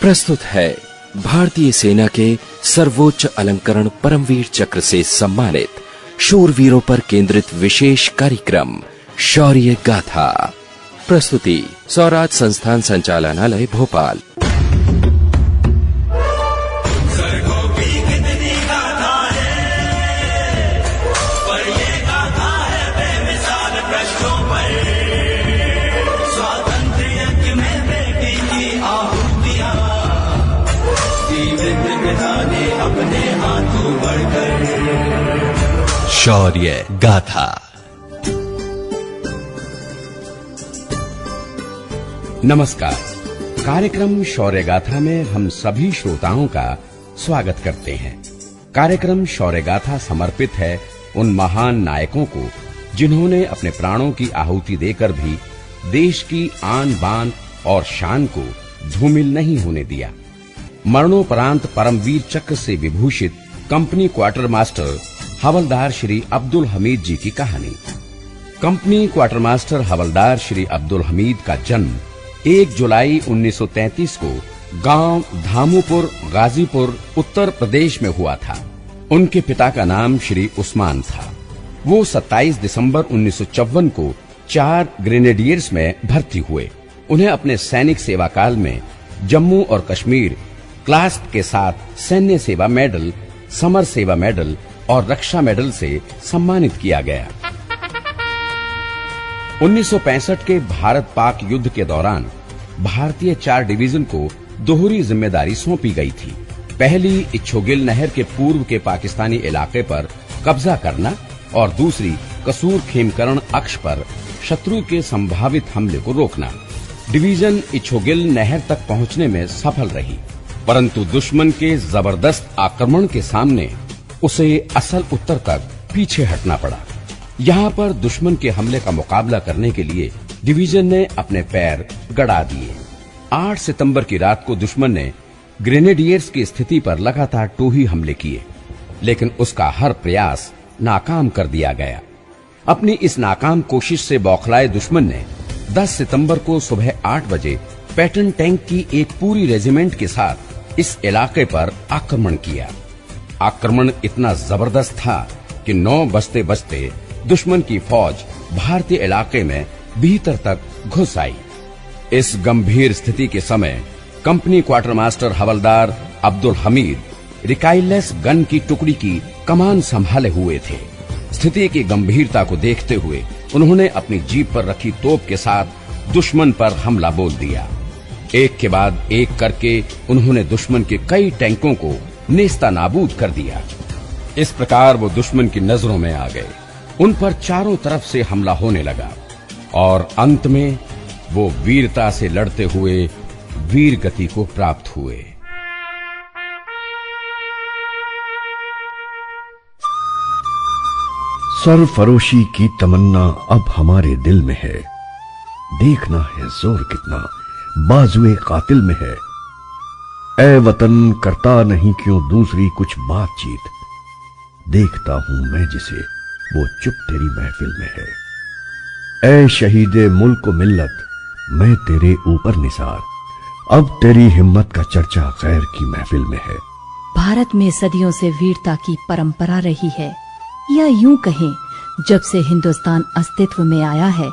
प्रस्तुत है भारतीय सेना के सर्वोच्च अलंकरण परमवीर चक्र से सम्मानित शूरवीरों पर केंद्रित विशेष कार्यक्रम शौर्य गाथा। प्रस्तुति स्वराज संस्थान संचालनालय भोपाल। शौर्य गाथा। नमस्कार। कार्यक्रम शौर्य गाथा में हम सभी श्रोताओं का स्वागत करते हैं। कार्यक्रम शौर्य गाथा समर्पित है उन महान नायकों को जिन्होंने अपने प्राणों की आहुति देकर भी देश की आन बान और शान को धूमिल नहीं होने दिया। मरणोपरांत परमवीर चक्र से विभूषित कंपनी क्वार्टर मास्टर हवलदार श्री अब्दुल हमीद जी की कहानी। कंपनी क्वार्टर मास्टर हवलदार श्री अब्दुल हमीद का जन्म 1 जुलाई 1933 को गांव धामूपुर गाजीपुर उत्तर प्रदेश में हुआ था। उनके पिता का नाम श्री उस्मान था। वो 27 दिसंबर 1954 को 4 ग्रेनेडियर्स में भर्ती हुए। उन्हें अपने सैनिक सेवा काल में जम्मू और कश्मीर क्लास्प के साथ सैन्य सेवा मेडल, समर सेवा मेडल और रक्षा मेडल से सम्मानित किया गया। 1965 के भारत पाक युद्ध के दौरान भारतीय 4 डिवीजन को दोहरी जिम्मेदारी सौंपी गई थी। पहली इच्छोगिल नहर के पूर्व के पाकिस्तानी इलाके पर कब्जा करना और दूसरी कसूर खेमकरण अक्ष पर शत्रु के संभावित हमले को रोकना। डिवीजन इच्छोगिल नहर तक पहुंचने में सफल रही, परंतु दुश्मन के जबरदस्त आक्रमण के सामने उसे असल उत्तर तक पीछे हटना पड़ा। यहाँ पर दुश्मन के हमले का मुकाबला करने के लिए डिवीजन ने अपने पैर गड़ा दिए। 8 सितंबर की रात को दुश्मन ने ग्रेनेडियर्स की स्थिति पर लगातार टोही हमले किए, लेकिन उसका हर प्रयास नाकाम कर दिया गया। अपनी इस नाकाम कोशिश से बौखलाए दुश्मन ने 10 सितंबर को सुबह 8 बजे पैटर्न टैंक की एक पूरी रेजिमेंट के साथ इस इलाके पर आक्रमण किया। आक्रमण इतना जबरदस्त था कि 9 बजते बजते दुश्मन की फौज भारतीय इलाके में भीतर तक घुस आई। इस गंभीर स्थिति के समय कंपनी क्वार्टर मास्टर हवलदार अब्दुल हमीद रिकाइलेस गन की टुकड़ी की कमान संभाले हुए थे। स्थिति की गंभीरता को देखते हुए उन्होंने अपनी जीप पर रखी तोप के साथ दुश्मन पर हमला बोल दिया। एक के बाद एक करके उन्होंने दुश्मन के कई टैंकों को नेस्ता नाबूद कर दिया। इस प्रकार वो दुश्मन की नजरों में आ गए। उन पर चारों तरफ से हमला होने लगा और अंत में वो वीरता से लड़ते हुए वीर गति को प्राप्त हुए। सरफरोशी की तमन्ना अब हमारे दिल में है। देखना है जोर कितना बाजुए कातिल में है। ऐ वतन करता नहीं क्यों दूसरी कुछ बातचीत। देखता हूं मैं जिसे वो चुप तेरी महफिल में है। ऐ शहीदे मुल्क को मिल्लत मैं तेरे ऊपर निसार। अब तेरी हिम्मत का चर्चा गैर की महफिल में है। भारत में सदियों से वीरता की परंपरा रही है, या यूं कहें जब से हिंदुस्तान अस्तित्व में आया है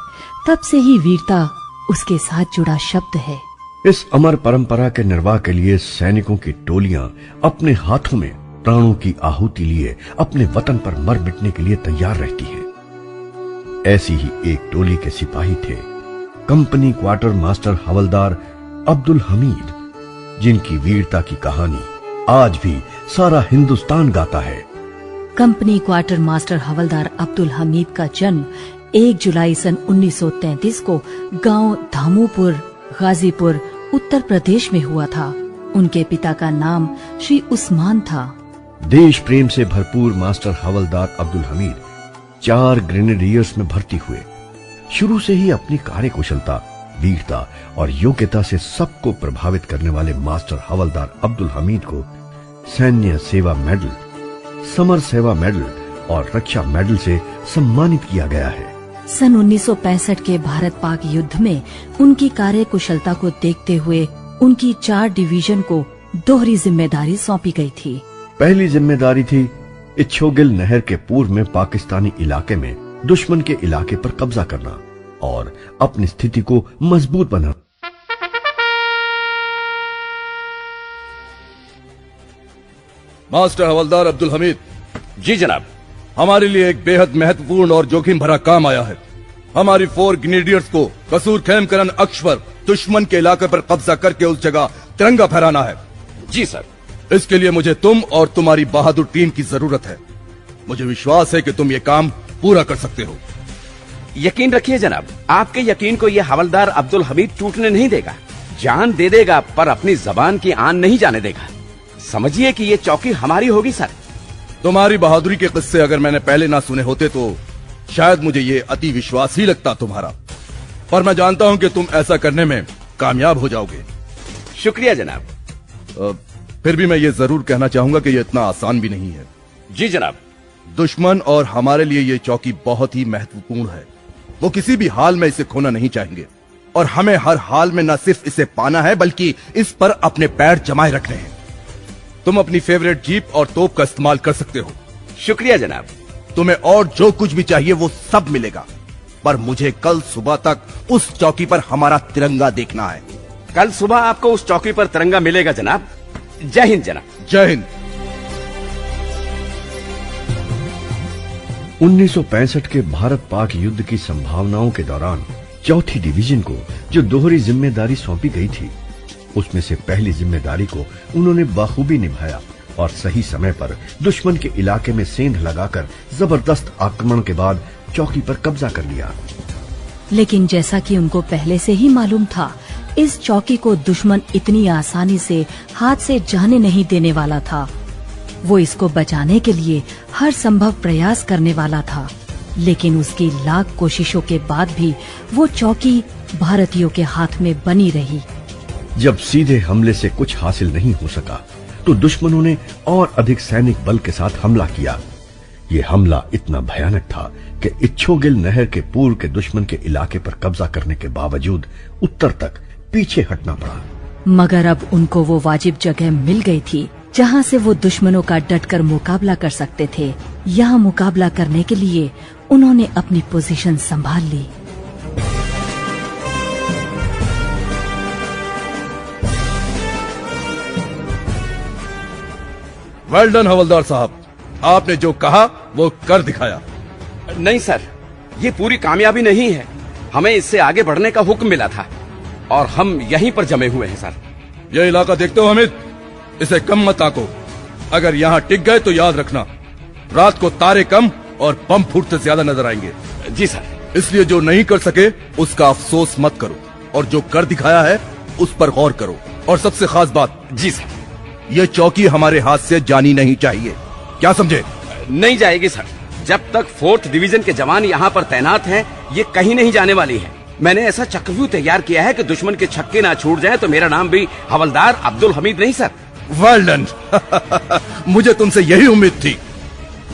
तब से ही वीरता उसके साथ जुड़ा शब्द है। इस अमर परंपरा के निर्वाह के लिए सैनिकों की टोलियां अपने हाथों में प्राणों की आहुति लिए अपने वतन पर मर मिटने के लिए तैयार रहती हैं। ऐसी ही एक टोली के सिपाही थे कंपनी क्वार्टर मास्टर हवलदार अब्दुल हमीद, जिनकी वीरता की कहानी आज भी सारा हिंदुस्तान गाता है। कंपनी क्वार्टर मास्टर हवलदार अब्दुल हमीद का जन्म 1 जुलाई सन 1933 को गांव धामूपुर गाजीपुर उत्तर प्रदेश में हुआ था। उनके पिता का नाम श्री उस्मान था। देश प्रेम से भरपूर मास्टर हवलदार अब्दुल हमीद 4 ग्रेनेडियर्स में भर्ती हुए। शुरू से ही अपनी कार्यकुशलता, वीरता और योग्यता से सबको प्रभावित करने वाले मास्टर हवलदार अब्दुल हमीद को सैन्य सेवा मेडल, समर सेवा मेडल और रक्षा मेडल से सम्मानित किया गया है। सन 1965 के भारत पाक युद्ध में उनकी कार्यकुशलता को देखते हुए उनकी 4 डिवीजन को दोहरी जिम्मेदारी सौंपी गई थी। पहली जिम्मेदारी थी इच्छोगिल नहर के पूर्व में पाकिस्तानी इलाके में दुश्मन के इलाके पर कब्जा करना और अपनी स्थिति को मजबूत बनाना। मास्टर हवलदार अब्दुल हमीद, जी जनाब। हमारे लिए एक बेहद महत्वपूर्ण और जोखिम भरा काम आया है। हमारी 4 ग्रेनेडियर्स को कसूर खेमकरन अक्ष पर दुश्मन के इलाके पर कब्जा करके उस जगह तिरंगा फहराना है। जी सर। इसके लिए मुझे तुम और तुम्हारी बहादुर टीम की जरूरत है। मुझे विश्वास है कि तुम ये काम पूरा कर सकते हो। यकीन रखिए जनाब, आपके यकीन को यह हवलदार अब्दुल हमीद टूटने नहीं देगा। जान दे देगा पर अपनी जबान की आन नहीं जाने देगा। समझिए कि ये चौकी हमारी होगी सर। तुम्हारी बहादुरी के किस्से अगर मैंने पहले ना सुने होते तो शायद मुझे ये अति विश्वास ही लगता तुम्हारा, पर मैं जानता हूं कि तुम ऐसा करने में कामयाब हो जाओगे। शुक्रिया जनाब। फिर भी मैं ये जरूर कहना चाहूंगा कि ये इतना आसान भी नहीं है। जी जनाब। दुश्मन और हमारे लिए ये चौकी बहुत ही महत्वपूर्ण है। वो किसी भी हाल में इसे खोना नहीं चाहेंगे और हमें हर हाल में न सिर्फ इसे पाना है बल्कि इस पर अपने पैर जमाए रखने हैं। तुम अपनी फेवरेट जीप और तोप का इस्तेमाल कर सकते हो। शुक्रिया जनाब। तुम्हें और जो कुछ भी चाहिए वो सब मिलेगा, पर मुझे कल सुबह तक उस चौकी पर हमारा तिरंगा देखना है। कल सुबह आपको उस चौकी पर तिरंगा मिलेगा जनाब। जय हिंद जनाब। जय हिंद। 1965 के भारत पाक युद्ध की संभावनाओं के दौरान चौथी डिवीजन को जो दोहरी जिम्मेदारी सौंपी गई थी, उसमें से पहली जिम्मेदारी को उन्होंने बाखूबी निभाया और सही समय पर दुश्मन के इलाके में सेंध लगाकर जबरदस्त आक्रमण के बाद चौकी पर कब्जा कर लिया। लेकिन जैसा कि उनको पहले से ही मालूम था, इस चौकी को दुश्मन इतनी आसानी से हाथ से जाने नहीं देने वाला था। वो इसको बचाने के लिए हर संभव प्रयास करने वाला था, लेकिन उसकी लाख कोशिशों के बाद भी वो चौकी भारतीयों के हाथ में बनी रही। जब सीधे हमले से कुछ हासिल नहीं हो सका तो दुश्मनों ने और अधिक सैनिक बल के साथ हमला किया। ये हमला इतना भयानक था कि इच्छोगिल नहर के पूर्व के दुश्मन के इलाके पर कब्जा करने के बावजूद उत्तर तक पीछे हटना पड़ा। मगर अब उनको वो वाजिब जगह मिल गई थी जहाँ से वो दुश्मनों का डटकर मुकाबला कर सकते थे। यहाँ मुकाबला करने के लिए उन्होंने अपनी पोजीशन संभाल ली। वेल डन हवलदार साहब, आपने जो कहा वो कर दिखाया। नहीं सर, ये पूरी कामयाबी नहीं है। हमें इससे आगे बढ़ने का हुक्म मिला था और हम यहीं पर जमे हुए हैं सर। ये इलाका देखते हो हमीद, इसे कम मत आको। अगर यहाँ टिक गए तो याद रखना, रात को तारे कम और बम फूटते ज्यादा नजर आएंगे। जी सर। इसलिए जो नहीं कर सके उसका अफसोस मत करो और जो कर दिखाया है उस पर गौर करो। और सबसे खास बात, जी सर, ये चौकी हमारे हाथ से जानी नहीं चाहिए। क्या समझे? नहीं जाएगी सर। जब तक 4th डिवीजन के जवान यहाँ पर तैनात हैं, ये कहीं नहीं जाने वाली है। मैंने ऐसा चक्रव्यूह तैयार किया है कि दुश्मन के छक्के ना छूट जाए तो मेरा नाम भी हवलदार अब्दुल हमीद नहीं सर। Well done. मुझे तुमसे यही उम्मीद थी।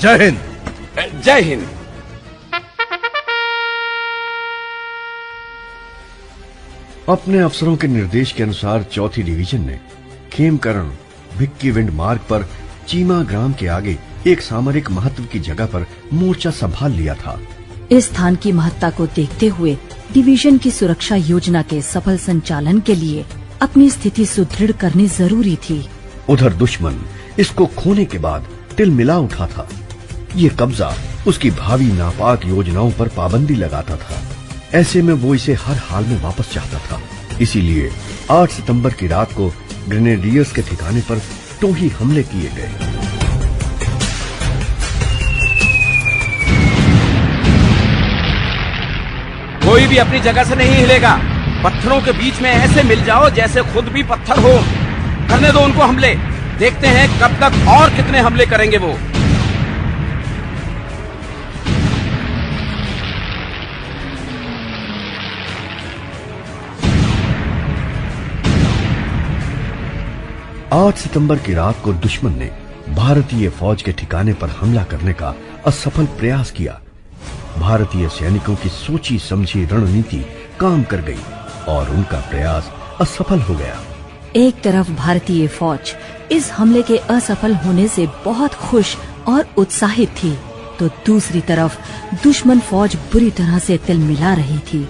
जय हिंद। जय हिंद। अपने अफसरों के निर्देश के अनुसार चौथी डिवीजन ने खेमकरण भिक्की विंड मार्ग पर चीमा ग्राम के आगे एक सामरिक महत्व की जगह पर मोर्चा संभाल लिया था। इस स्थान की महत्ता को देखते हुए डिवीजन की सुरक्षा योजना के सफल संचालन के लिए अपनी स्थिति सुदृढ़ करनी जरूरी थी। उधर दुश्मन इसको खोने के बाद तिलमिला उठा था। ये कब्जा उसकी भावी नापाक योजनाओं पर पाबंदी लगाता था। ऐसे में वो इसे हर हाल में वापस चाहता था। इसीलिए 8 सितंबर की रात को ग्रेनेडियर्स के ठिकाने पर टोही हमले किए गए। कोई भी अपनी जगह से नहीं हिलेगा। पत्थरों के बीच में ऐसे मिल जाओ जैसे खुद भी पत्थर हो। करने दो उनको हमले। देखते हैं कब तक और कितने हमले करेंगे वो। आठ सितंबर की रात को दुश्मन ने भारतीय फौज के ठिकाने पर हमला करने का असफल प्रयास किया। भारतीय सैनिकों की सोची समझी रणनीति काम कर गई और उनका प्रयास असफल हो गया। एक तरफ भारतीय फौज इस हमले के असफल होने से बहुत खुश और उत्साहित थी, तो दूसरी तरफ दुश्मन फौज बुरी तरह से तिलमिला रही थी।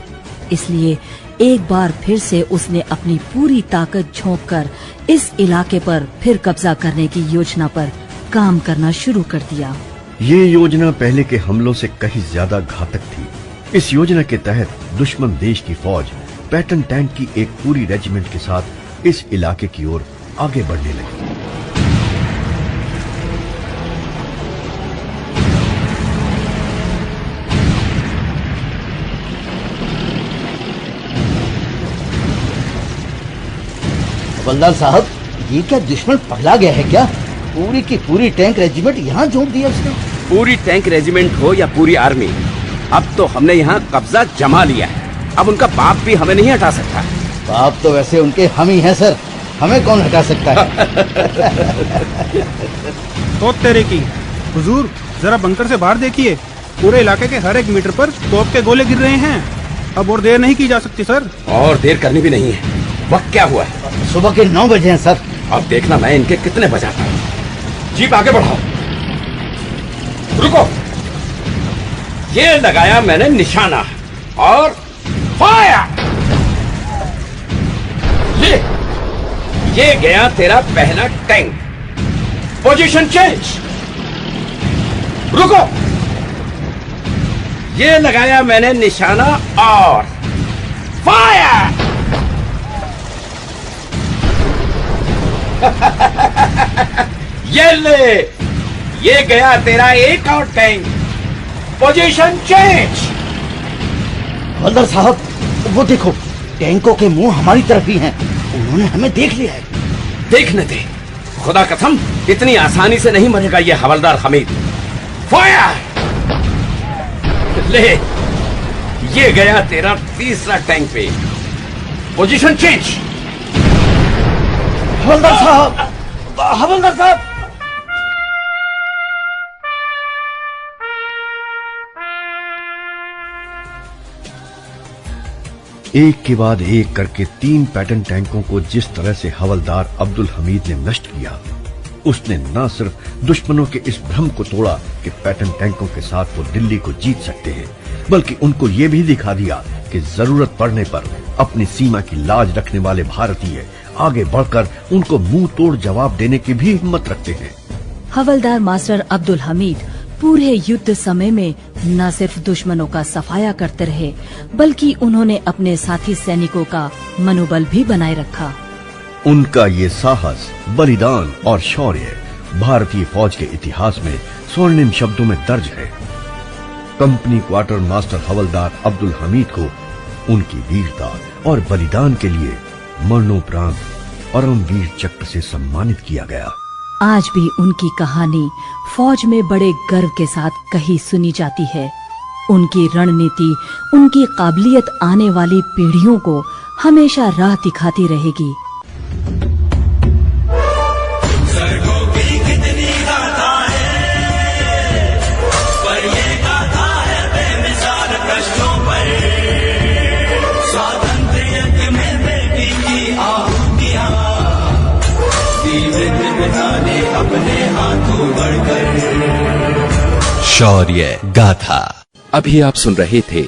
इसलिए एक बार फिर से उसने अपनी पूरी ताकत झोंककर इस इलाके पर फिर कब्जा करने की योजना पर काम करना शुरू कर दिया। ये योजना पहले के हमलों से कहीं ज्यादा घातक थी। इस योजना के तहत दुश्मन देश की फौज पैटर्न टैंक की एक पूरी रेजिमेंट के साथ इस इलाके की ओर आगे बढ़ने लगी। हवलदार साहब, ये क्या दुश्मन पगला गया है क्या? पूरी की पूरी टैंक रेजिमेंट यहाँ झोंक दिया उसने। पूरी टैंक रेजिमेंट हो या पूरी आर्मी, अब तो हमने यहाँ कब्जा जमा लिया है। अब उनका बाप भी हमें नहीं हटा सकता। बाप तो वैसे उनके हम ही हैं सर, हमें कौन हटा सकता है? तो तेरे की हुजूर, जरा बंकर से बाहर देखिए, पूरे इलाके के हर एक मीटर पर तोप के गोले गिर रहे हैं। अब और देर नहीं की जा सकती सर। और देर करनी भी नहीं है। वक्त क्या हुआ है? सुबह के 9 बजे हैं सर। अब देखना मैं इनके कितने बजाता हूँ। जीप आगे बढ़ाओ। रुको, ये लगाया मैंने निशाना और फायर। ये गया तेरा पहला टैंक। Position change. रुको, ये लगाया मैंने निशाना और फायर। ये ले, ये गया तेरा एक और टैंक। Position change. हवलदार साहब, वो देखो, टैंकों के मुंह हमारी तरफ ही हैं। उन्होंने हमें देख लिया है। देखने दे, खुदा कसम इतनी आसानी से नहीं मरेगा ये हवलदार हमीद। फायर। ले, ये गया तेरा तीसरा टैंक पे। Position change. हवलदार साहब, हवलदार साहब। एक के बाद एक करके 3 पैटर्न टैंकों को जिस तरह से हवलदार अब्दुल हमीद ने नष्ट किया, उसने न सिर्फ दुश्मनों के इस भ्रम को तोड़ा कि पैटर्न टैंकों के साथ वो दिल्ली को जीत सकते हैं, बल्कि उनको ये भी दिखा दिया कि जरूरत पड़ने पर अपनी सीमा की लाज रखने वाले भारतीय आगे बढ़कर उनको मुंह तोड़ जवाब देने की भी हिम्मत रखते हैं। हवलदार मास्टर अब्दुल हमीद पूरे युद्ध समय में न सिर्फ दुश्मनों का सफाया करते रहे, बल्कि उन्होंने अपने साथी सैनिकों का मनोबल भी बनाए रखा। उनका ये साहस, बलिदान और शौर्य भारतीय फौज के इतिहास में स्वर्णिम शब्दों में दर्ज है। कंपनी क्वार्टर मास्टर हवलदार अब्दुल हमीद को उनकी वीरता और बलिदान के लिए मरणोपरांत परमवीर चक्र से सम्मानित किया गया। आज भी उनकी कहानी फौज में बड़े गर्व के साथ कही सुनी जाती है। उनकी रणनीति, उनकी काबिलियत आने वाली पीढ़ियों को हमेशा राह दिखाती रहेगी। शौर्य गाथा। अभी आप सुन रहे थे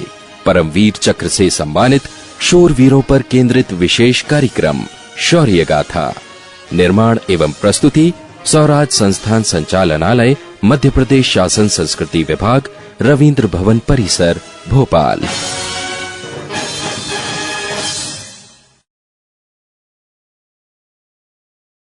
परमवीर चक्र से सम्मानित शूरवीरों पर केंद्रित विशेष कार्यक्रम शौर्य गाथा। निर्माण एवं प्रस्तुति स्वराज संस्थान संचालनालय, मध्य प्रदेश शासन संस्कृति विभाग, रविंद्र भवन परिसर, भोपाल।